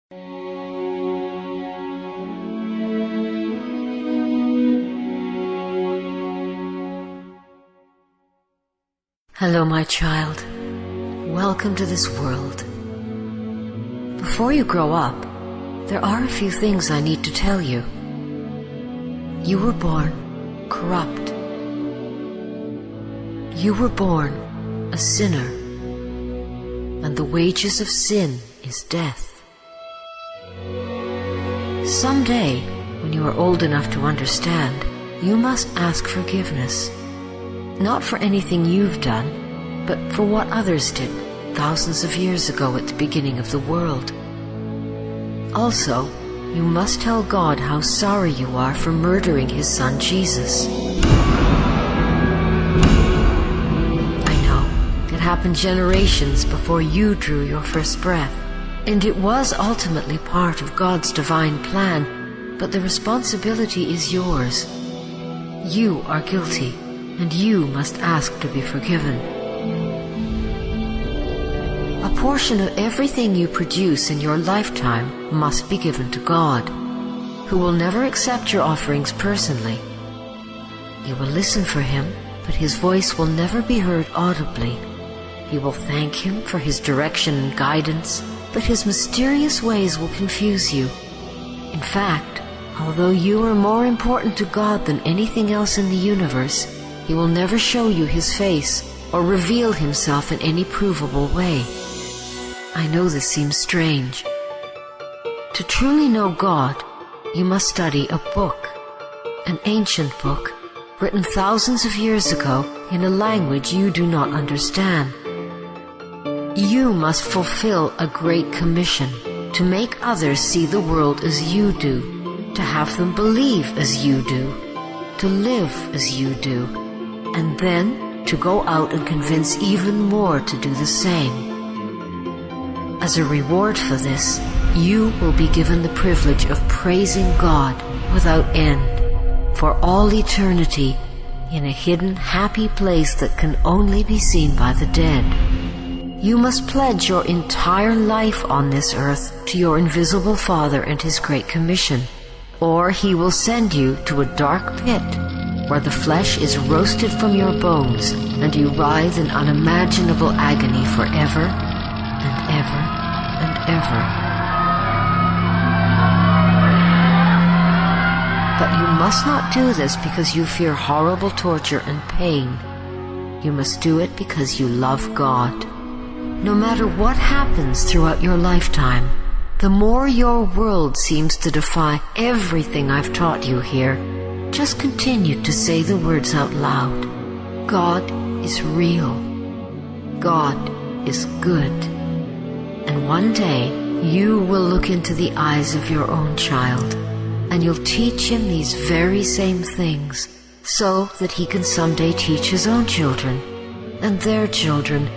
Hello, my child. Welcome to this world. Before you grow up, there are a few things I need to tell you. You were born corrupt. You were born a sinner, and the wages of sin is death. Someday, when you are old enough to understand, you must ask forgiveness. Not for anything you've done, but for what others did thousands of years ago at the beginning of the world. Also, you must tell God how sorry you are for murdering His Son Jesus. I know, it happened generations before you drew your first breath, and it was ultimately part of God's divine plan, but the responsibility is yours. You are guilty, and you must ask to be forgiven. A portion of everything you produce in your lifetime must be given to God, who will never accept your offerings personally. You will listen for Him, but His voice will never be heard audibly. You will thank Him for His direction and guidance, but His mysterious ways will confuse you. In fact, although you are more important to God than anything else in the universe, He will never show you His face or reveal Himself in any provable way. I know this seems strange. To truly know God, you must study a book, an ancient book, written thousands of years ago in a language you do not understand. You must fulfill a great commission to make others see the world as you do, to have them believe as you do, to live as you do, and then to go out and convince even more to do the same. As a reward for this, you will be given the privilege of praising God without end, for all eternity, in a hidden, happy place that can only be seen by the dead. You must pledge your entire life on this earth to your invisible Father and His Great Commission, or He will send you to a dark pit where the flesh is roasted from your bones and you writhe in unimaginable agony forever and ever and ever. But you must not do this because you fear horrible torture and pain. You must do it because you love God. No matter what happens throughout your lifetime, the more your world seems to defy everything I've taught you here, just continue to say the words out loud. God is real. God is good. And one day, you will look into the eyes of your own child, and you'll teach him these very same things, so that he can someday teach his own children, and their children,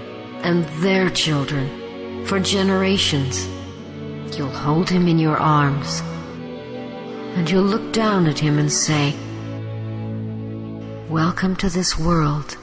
and their children, for generations. You'll hold him in your arms, and you'll look down at him and say, "Welcome to this world.